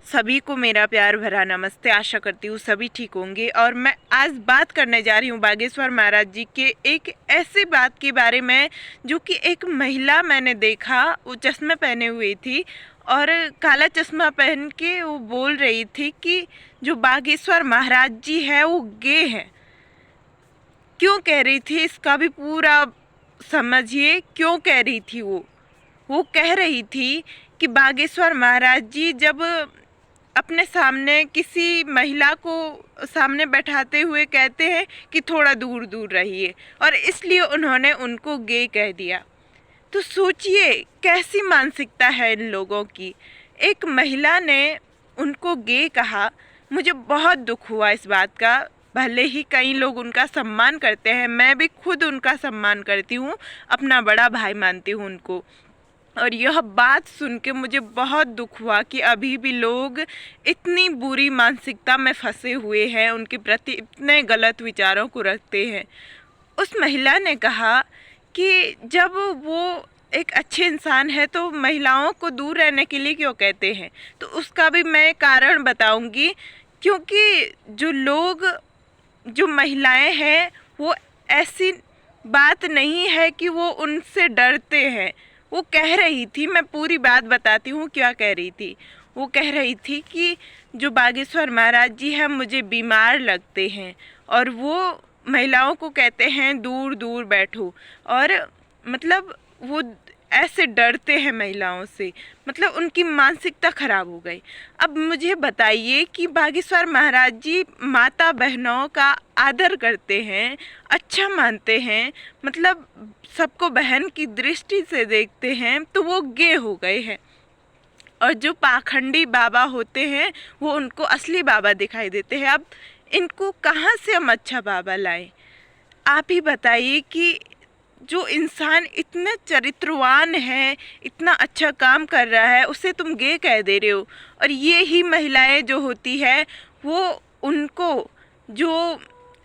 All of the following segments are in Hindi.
सभी को मेरा प्यार भरा नमस्ते। आशा करती हूँ सभी ठीक होंगे। और मैं आज बात करने जा रही हूँ बागेश्वर महाराज जी के एक ऐसी बात के बारे में जो कि एक महिला मैंने देखा, वो चश्मे पहने हुई थी और काला चश्मा पहन के वो बोल रही थी कि जो बागेश्वर महाराज जी है वो गे हैं। क्यों कह रही थी इसका भी पूरा समझिए। क्यों कह रही थी वो कह रही थी कि बागेश्वर महाराज जी जब अपने सामने किसी महिला को सामने बैठाते हुए कहते हैं कि थोड़ा दूर दूर रहिए, और इसलिए उन्होंने उनको गे कह दिया। तो सोचिए कैसी मानसिकता है इन लोगों की। एक महिला ने उनको गे कहा। मुझे बहुत दुख हुआ इस बात का। भले ही कई लोग उनका सम्मान करते हैं, मैं भी खुद उनका सम्मान करती हूँ, अपना बड़ा भाई मानती हूँ उनको। और यह बात सुन के मुझे बहुत दुख हुआ कि अभी भी लोग इतनी बुरी मानसिकता में फंसे हुए हैं, उनके प्रति इतने गलत विचारों को रखते हैं। उस महिला ने कहा कि जब वो एक अच्छे इंसान है तो महिलाओं को दूर रहने के लिए क्यों कहते हैं। तो उसका भी मैं कारण बताऊंगी। क्योंकि जो महिलाएं हैं वो ऐसी बात नहीं है कि वो उनसे डरते हैं। वो कह रही थी, मैं पूरी बात बताती हूँ क्या कह रही थी। वो कह रही थी कि जो बागेश्वर महाराज जी हैं मुझे बीमार लगते हैं और वो महिलाओं को कहते हैं दूर दूर बैठो, और मतलब वो ऐसे डरते हैं महिलाओं से। मतलब उनकी मानसिकता खराब हो गई। अब मुझे बताइए कि बागेश्वर महाराज जी माता बहनों का आदर करते हैं, अच्छा मानते हैं, मतलब सबको बहन की दृष्टि से देखते हैं, तो वो गे हो गए हैं। और जो पाखंडी बाबा होते हैं वो उनको असली बाबा दिखाई देते हैं। अब इनको कहाँ से हम अच्छा बाबा लाएं? आप ही बताइए कि जो इंसान इतने चरित्रवान है, इतना अच्छा काम कर रहा है, उसे तुम गे कह दे रहे हो। और ये ही महिलाएं जो होती है वो उनको जो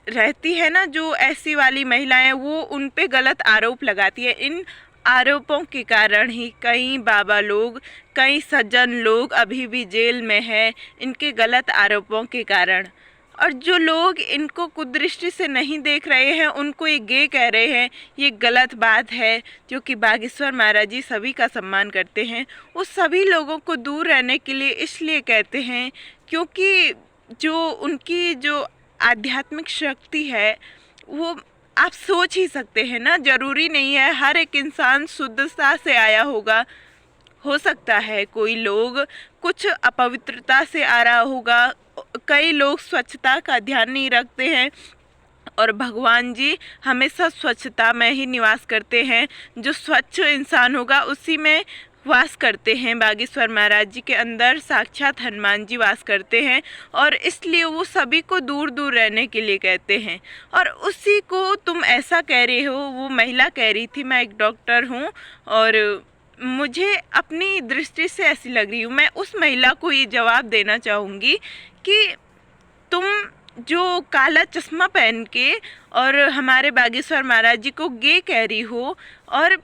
रहती है ना, जो ऐसी वाली महिलाएं, वो उन पे गलत आरोप लगाती है। इन आरोपों के कारण ही कई बाबा लोग, कई सज्जन लोग अभी भी जेल में हैं, इनके गलत आरोपों के कारण। और जो लोग इनको कुदृष्टि से नहीं देख रहे हैं उनको ये गे कह रहे हैं, ये गलत बात है। जो कि बागेश्वर महाराज जी सभी का सम्मान करते हैं, वो सभी लोगों को दूर रहने के लिए इसलिए कहते हैं क्योंकि जो उनकी जो आध्यात्मिक शक्ति है वो आप सोच ही सकते हैं ना। ज़रूरी नहीं है हर एक इंसान शुद्धता से आया होगा। हो सकता है कोई लोग कुछ अपवित्रता से आ रहा होगा, कई लोग स्वच्छता का ध्यान नहीं रखते हैं, और भगवान जी हमेशा स्वच्छता में ही निवास करते हैं। जो स्वच्छ इंसान होगा उसी में वास करते हैं। बागेश्वर महाराज जी के अंदर साक्षात हनुमान जी वास करते हैं, और इसलिए वो सभी को दूर दूर रहने के लिए कहते हैं। और उसी को तुम ऐसा कह रहे हो। वो महिला कह रही थी, मैं एक डॉक्टर हूँ और मुझे अपनी दृष्टि से ऐसी लग रही हूँ। मैं उस महिला को ये जवाब देना चाहूँगी कि तुम जो काला चश्मा पहन के और हमारे बागेश्वर महाराज जी को गे कह रही हो, और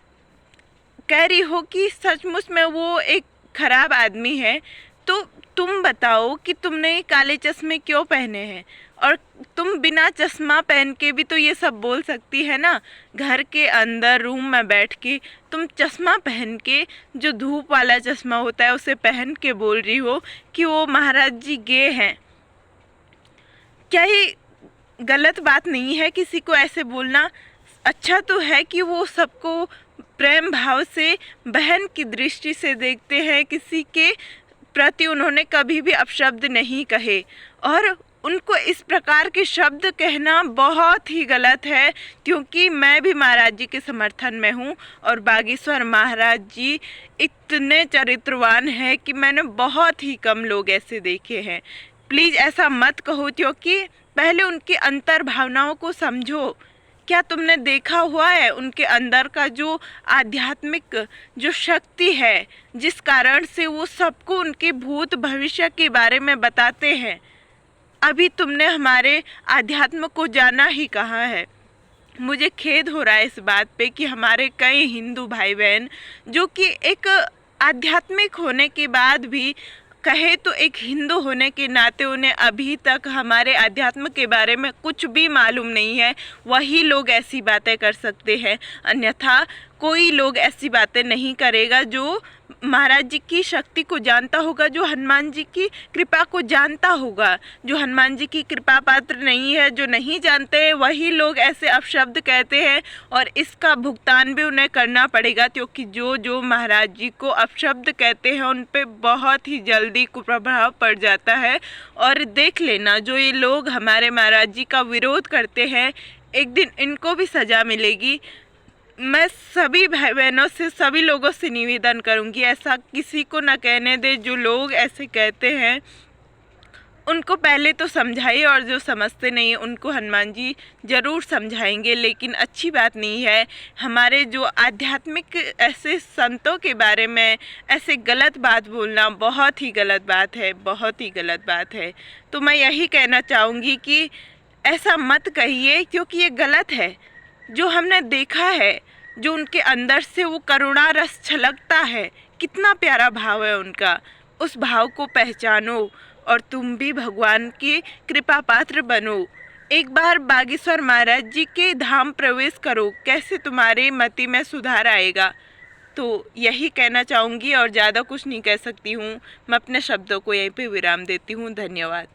कह रही हो कि सचमुच में वो एक खराब आदमी है, तो तुम बताओ कि तुमने ये काले चश्मे क्यों पहने हैं। और तुम बिना चश्मा पहन के भी तो ये सब बोल सकती है ना। घर के अंदर रूम में बैठ के तुम चश्मा पहन के, जो धूप वाला चश्मा होता है उसे पहन के बोल रही हो कि वो महाराज जी गे हैं। क्या ये गलत बात नहीं है किसी को ऐसे बोलना? अच्छा तो है कि वो सबको प्रेम भाव से बहन की दृष्टि से देखते हैं, किसी के प्रति उन्होंने कभी भी अपशब्द नहीं कहे। और उनको इस प्रकार के शब्द कहना बहुत ही गलत है, क्योंकि मैं भी महाराज जी के समर्थन में हूँ। और बागेश्वर महाराज जी इतने चरित्रवान हैं कि मैंने बहुत ही कम लोग ऐसे देखे हैं। प्लीज़ ऐसा मत कहो, क्योंकि पहले उनकी अंतर भावनाओं को समझो। क्या तुमने देखा हुआ है उनके अंदर का जो आध्यात्मिक जो शक्ति है, जिस कारण से वो सबको उनके भूत भविष्य के बारे में बताते हैं? अभी तुमने हमारे आध्यात्म को जाना ही कहाँ है। मुझे खेद हो रहा है इस बात पे कि हमारे कई हिंदू भाई बहन जो कि एक आध्यात्मिक होने के बाद भी कहे तो एक हिंदू होने के नाते उन्हें अभी तक हमारे अध्यात्म के बारे में कुछ भी मालूम नहीं है, वही लोग ऐसी बातें कर सकते हैं। अन्यथा कोई लोग ऐसी बातें नहीं करेगा जो महाराज जी की शक्ति को जानता होगा, जो हनुमान जी की कृपा को जानता होगा। जो हनुमान जी की कृपा पात्र नहीं है, जो नहीं जानते हैं, वही लोग ऐसे अपशब्द कहते हैं और इसका भुगतान भी उन्हें करना पड़ेगा, क्योंकि जो महाराज जी को अपशब्द कहते हैं उन पे बहुत ही जल्दी कुप्रभाव पड़ जाता है। और देख लेना, जो ये लोग हमारे महाराज जी का विरोध करते हैं, एक दिन इनको भी सज़ा मिलेगी। मैं सभी भाई बहनों से, सभी लोगों से निवेदन करूंगी, ऐसा किसी को ना कहने दे। जो लोग ऐसे कहते हैं उनको पहले तो समझाइए, और जो समझते नहीं उनको हनुमान जी ज़रूर समझाएंगे। लेकिन अच्छी बात नहीं है हमारे जो आध्यात्मिक ऐसे संतों के बारे में ऐसे गलत बात बोलना, बहुत ही गलत बात है, बहुत ही गलत बात है। तो मैं यही कहना चाहूँगी कि ऐसा मत कहिए, क्योंकि ये गलत है। जो हमने देखा है, जो उनके अंदर से वो करुणा रस छलकता है, कितना प्यारा भाव है उनका, उस भाव को पहचानो और तुम भी भगवान की कृपा पात्र बनो। एक बार बागेश्वर महाराज जी के धाम प्रवेश करो, कैसे तुम्हारे मति में सुधार आएगा। तो यही कहना चाहूँगी और ज़्यादा कुछ नहीं कह सकती हूँ। मैं अपने शब्दों को यहीं पे विराम देती हूँ। धन्यवाद।